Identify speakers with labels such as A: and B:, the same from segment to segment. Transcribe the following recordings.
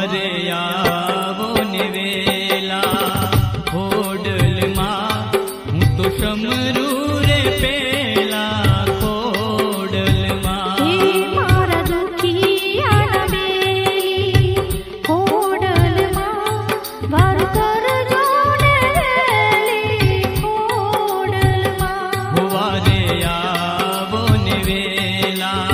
A: हुवारे आवो ने वेला खोडलમાં હું તો શમરૂ રે પેલા ખોડલમાં
B: હે મારા દુખિયાના બેલી ખોડલમાં વાર કરજો ને વેલી ખોડલમાં
A: હુવારે આવો ને વેલા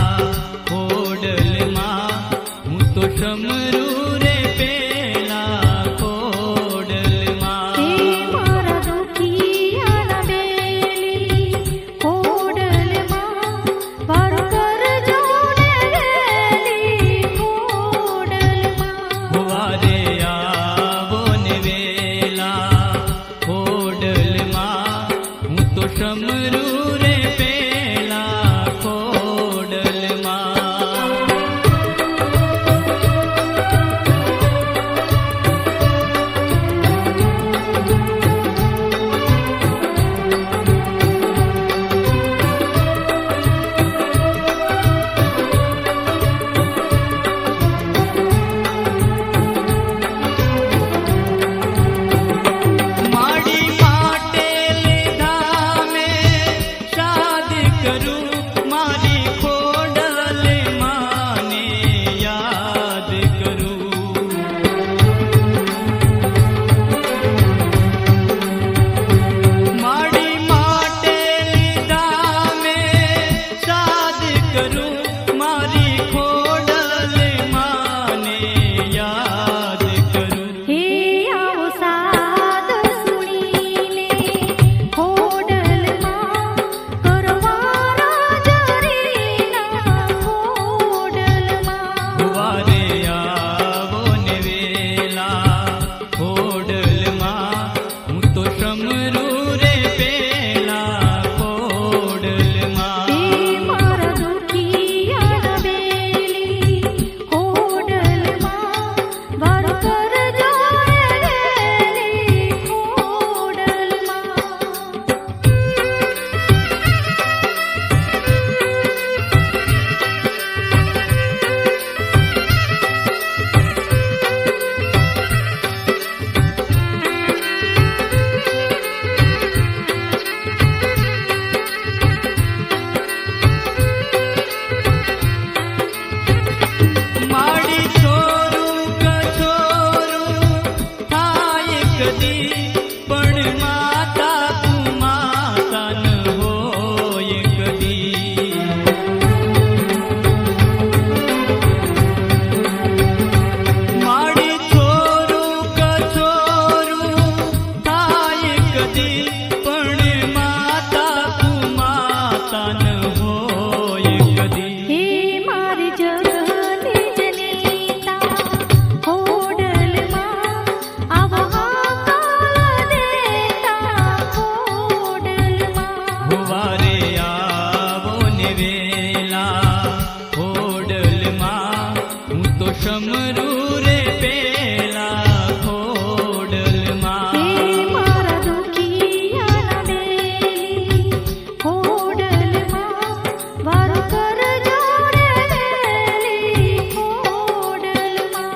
A: ખોડલમાં હું તો શમરૂ રે પેલા ખોડલમાં
B: હે મારા દુખિયાના બેલી ખોડલમાં વાર કરજો ને વેલી ખોડલમાં
A: હુવારે આવો ને વેલા ખોડલમાં હું તો શમરૂ રે પેલા ખોડલમાં માડી માટે લીધા મેં શાદી કરું મારી ખોડલ માને યાદ કરું માડી માટે લીધા મેં શાદી કરું મારી ખોડલ માને યાદ કરું
B: હે આવો સાદ સુણીને ખોડલમાં કરવાના જરીના ખોડલમાં
A: હુવારે આવો ને વેલા ખોડલમાં હું તો શમરૂ રે પેલા ખોડલમાં
B: હે મારા દુખિયાના બેલી ખોડલમાં વાર કરજો ને વેલી ખોડલમાં
A: માડી છોરું કછોરું થાય કદી પણ માતા તું માતા ન હોય કદી માડી છોરું કછોરું થાય કદી પણ માતા તું માતા ન હોય કદી
B: હે મારી જગની જનીતા ખોડલમાં આવા કાળ દેતા ખોડલમાં
A: હુવારે આવો ને વેલા ખોડલમાં હું તો શમરૂ રે પેલા ખોડલમાં
B: હે મારા દુખિયાના બેલી ખોડલમાં વાર કરજો ને વેલી ખોડલમાં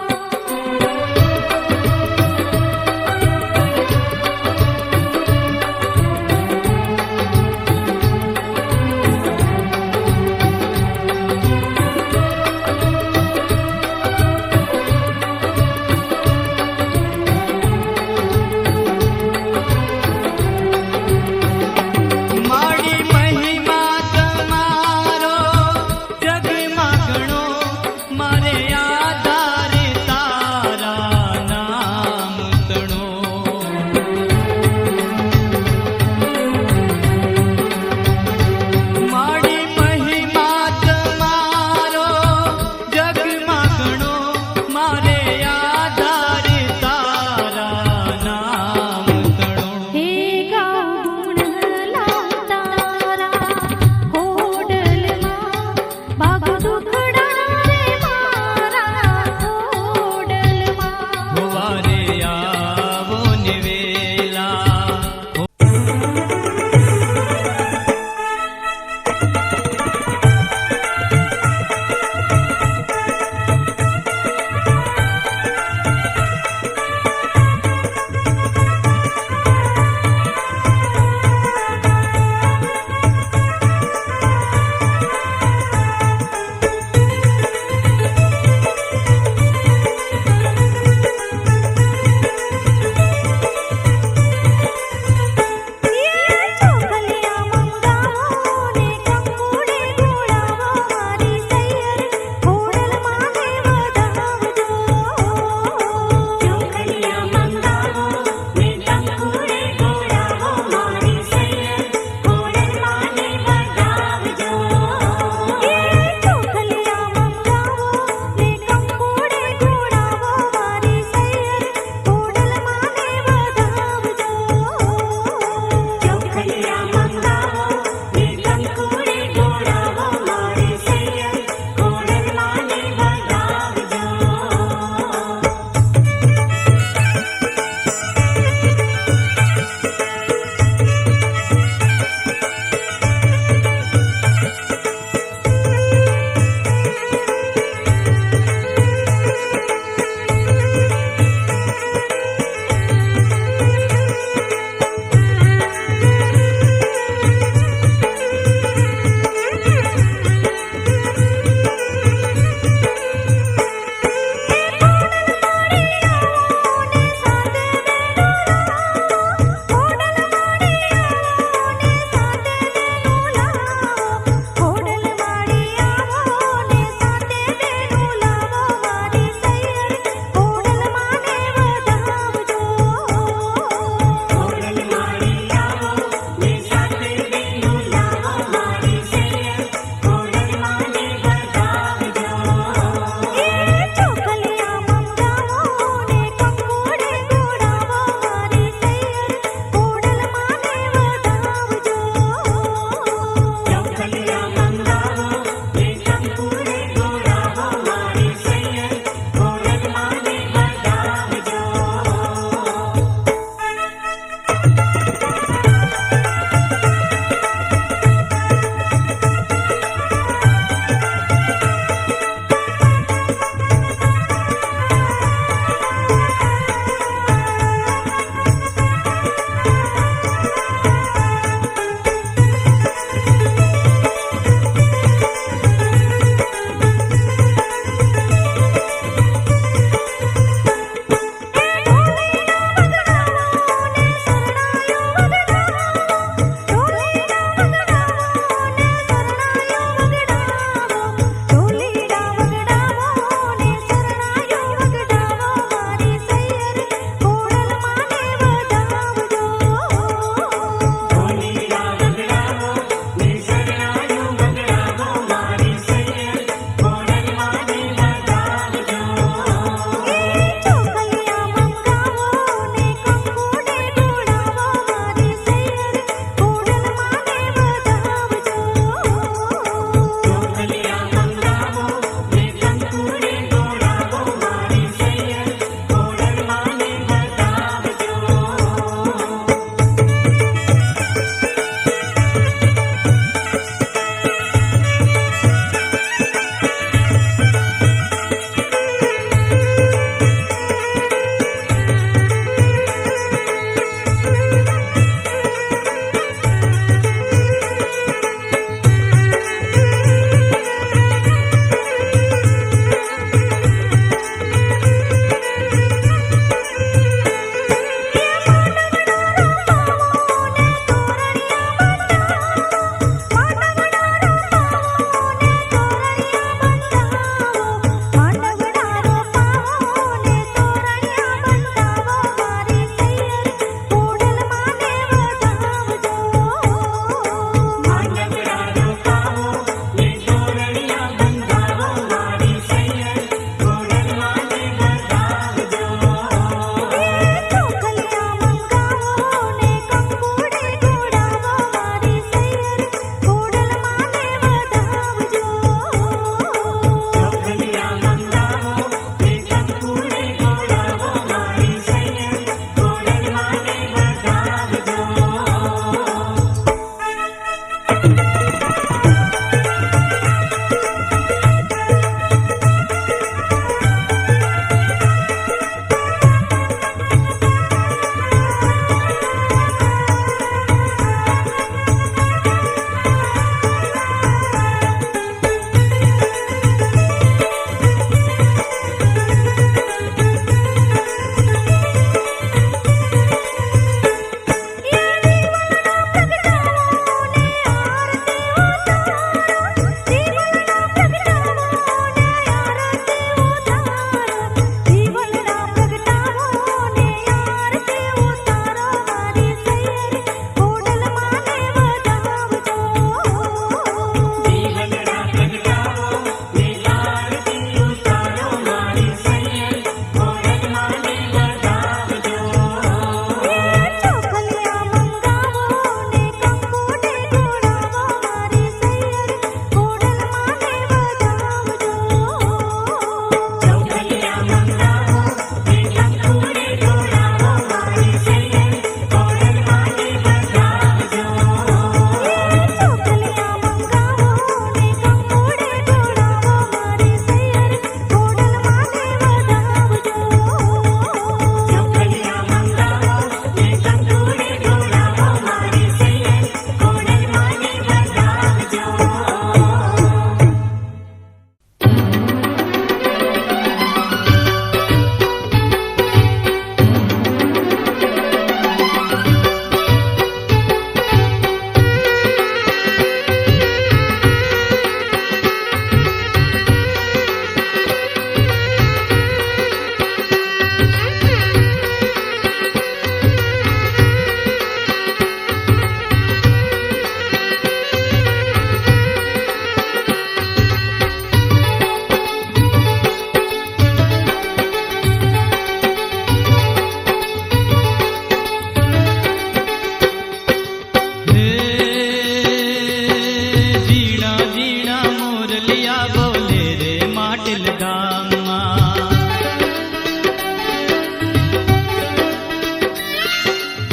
A: धामમાં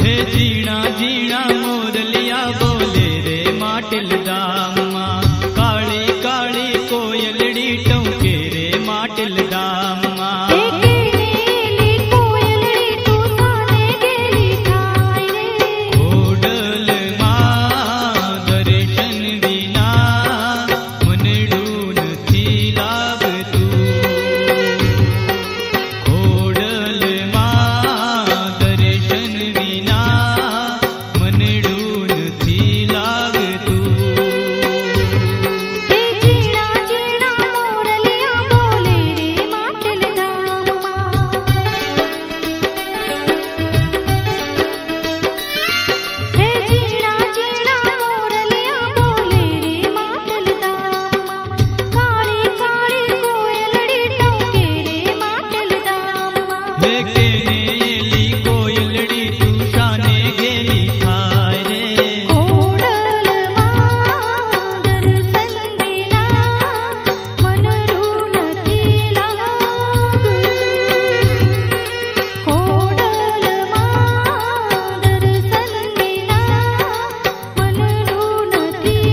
A: હે ઝીણા ઝીણા મોરલિયા બોલે રે માટલ ધામમાં કાળી કાળી કોયલડી ટંકે રે માટલ ધામમાં
B: કેનેલી કોયલડી તું સાને ગેલી થાય રે
A: ખોડલમાં દર્શન વિના મનડું નથી લાગતું ખોડલમાં દર્શન વિના મનડું નથી લાગતું
B: હે ઝીણા ઝીણા મોરલિયા બોલે રે માટલ ધામમાં હે ઝીણા ઝીણા મોરલિયા બોલે રે માટલ ધામમાં કાળી કાળી કોયલડી ટંકે રે માટલ ધામમાં
A: હે કેનેલી કોયલડી તું શાને ગેલી થાય રે
B: ખોડલમાં દર્શન વિના મનડું નથી લાગતું ખોડલમાં દર્શન વિના મનડું નથી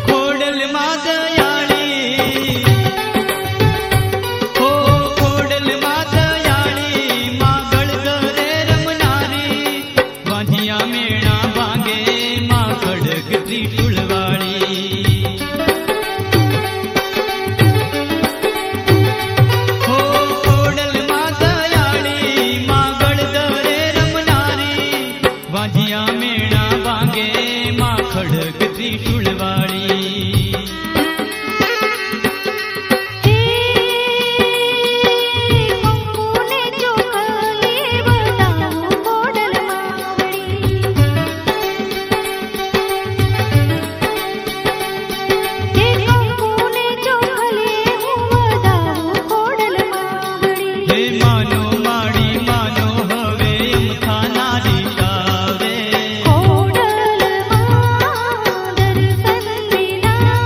A: ખોડલમાં દયાળી હો ખોડલમાં દયાળી માં ગળગરે રમનારી વાંધિયા મેણા ભાંગે માં ખડગ ત્રિશુળવાળી હો ખોડલમાં દયાળી માં ગળગરે રમનારી વાંધિયા મેણા ભાંગે માં ખડગ ત્રિશુળવાળી
B: કંકુને ચોખલી બતાવું ખોડલમાં વળી હે કંકુને ચોખલી હું બતાવું ખોડલમાં વળી
A: હે માનો માડી માનો હવે એમ થાનારી શાવે
B: ખોડલમાં દર્શન વિના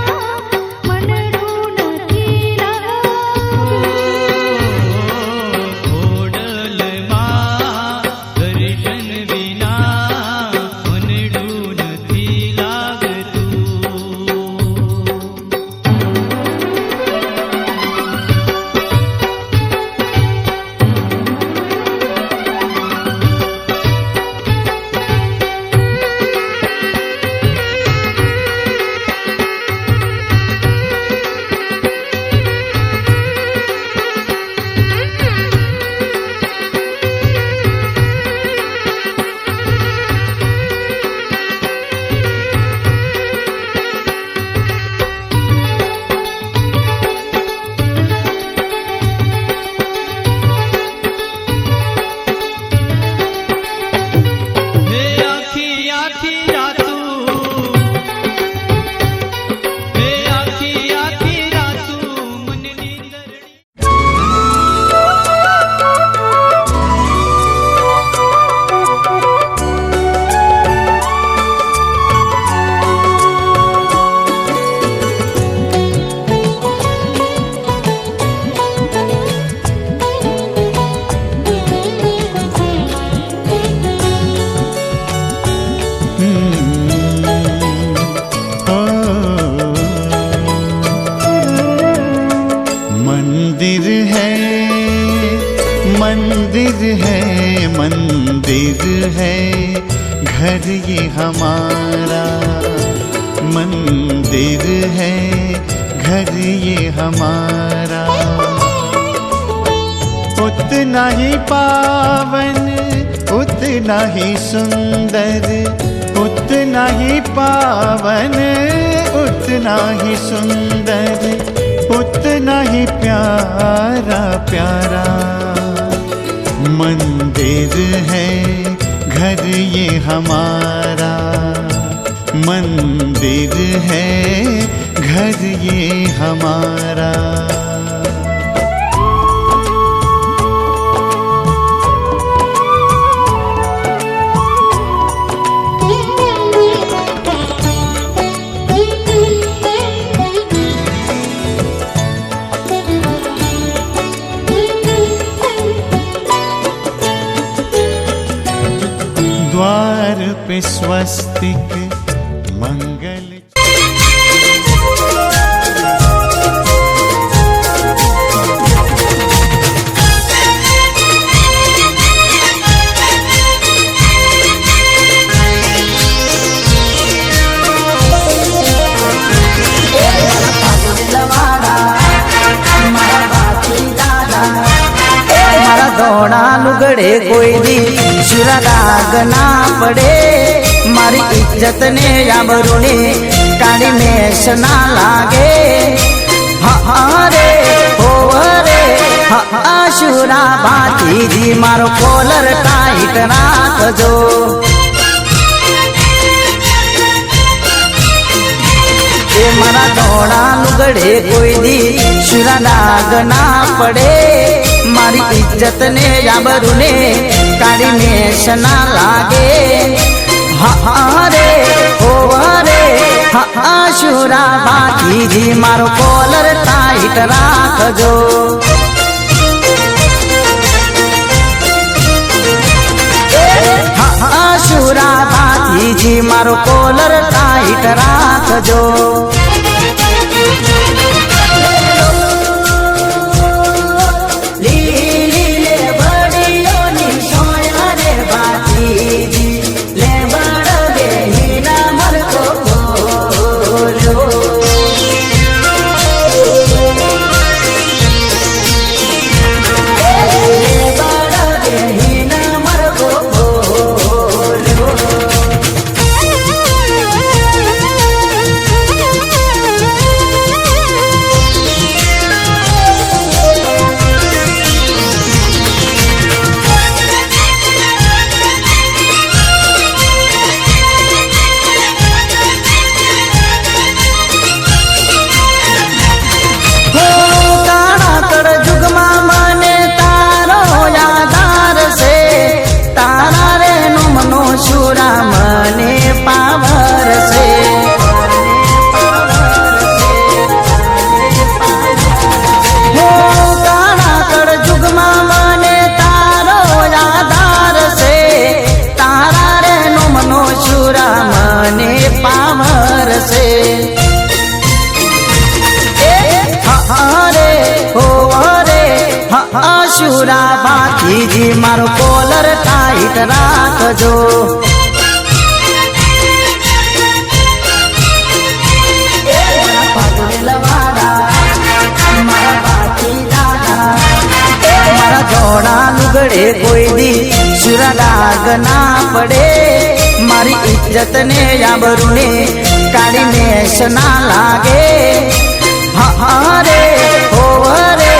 B: મનડું નથી લાગતું
A: ખોડલમાં દર્શન વિના મનડું નથી લાગતું હે આખી આખી રાતું હે આખી આખી રાતું મને નીંદરડી
C: मंदिर है मंदिर है मंदिर है घर ये हमारा मंदिर है घर ये हमारा उतना ही पावन उतना ही सुंदर उतना ही पावन, उतना ही सुंदर, उतना ही प्यारा प्यारा मंदिर है घर ये हमारा। मंदिर है घर ये हमारा। द्वार पे स्वस्तिक मंगल।
D: ધોળા લુગડે કોઈ દી શુરા દાગ ના પડે, મારી ઇજ્જત ને આબરૂ ને કાળી મેષ ના લાગે। હરે હો રે શુરા ભાતીજી મારો કોલર ટાઈટ રાખજો। એ મારા ધોળા લુગડે કોઈ દી શુરા દાગ ના પડે, મારી ઇજ્જત ને આબરૂ ને કાળી મેષ ના લાગે। હરે હો રે શુરા ભાતીજી મારો કોલર ટાઈટ રાખજો। શુરા ભાતીજી મારો કોલર ટાઈટ રાખજો। શુરા ભાતીજી મારો કોલર ટાઈટ રાખજો। મારા ધોળા લુગડે કોઈ દી શુરા દાગ ના પડે, મારી ઇજ્જત ને આબરૂ ને કાળી મેષ ના લાગે। હરે હો રે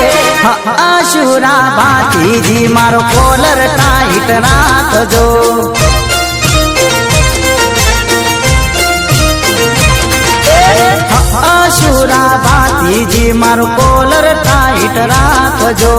D: શુરા ભાતીજી મારો કોલર ટાઈટ રાખજો। શુરા ભાતીજી મારો કોલર ટાઈટ રાખજો।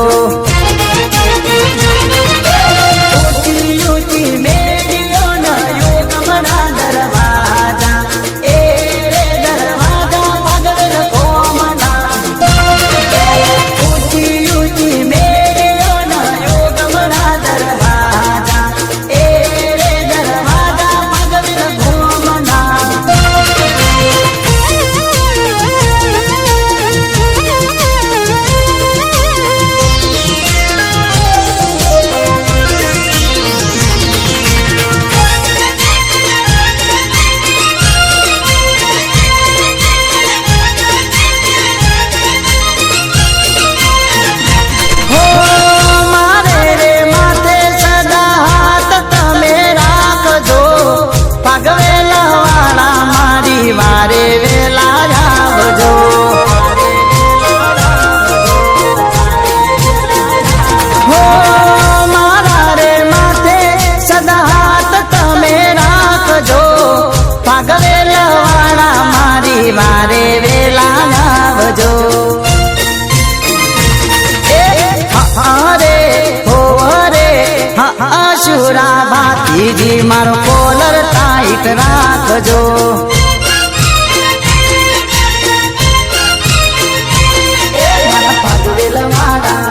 D: ભાતીજી મારો કોલર ટાઈટ રાખજો મારા પાગવેલ મારા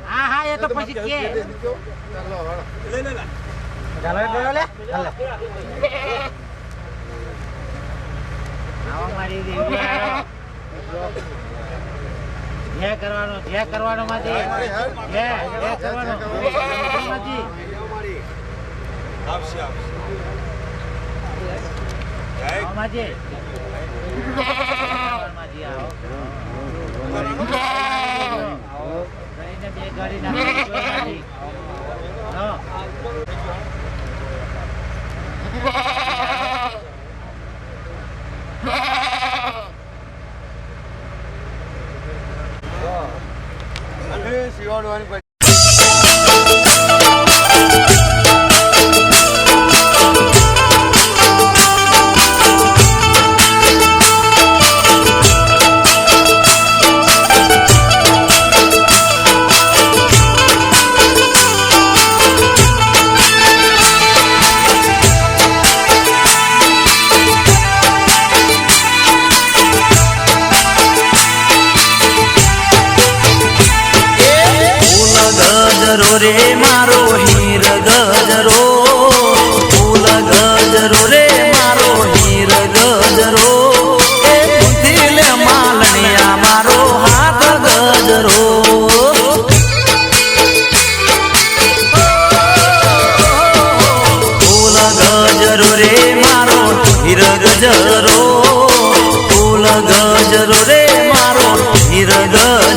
D: હા એ તો પછી કે ચાલો લે આવો મારી દેવી જય કરવાનો માજી જય કરવાનો માજી આવશે જય માજી માજી આવો કરીને બે ગાડી નાખી
E: ગજરો રે મારો હીર ગજરો, ફૂલ ગજરો રે મારો હીર ગજરો, એ દિલ માલણિયા મારો હાથ ગજરો. ફૂલ ગજરો રે મારો હીર ગજરો, ફૂલ ગજરો રે મારો હીર ગજરો.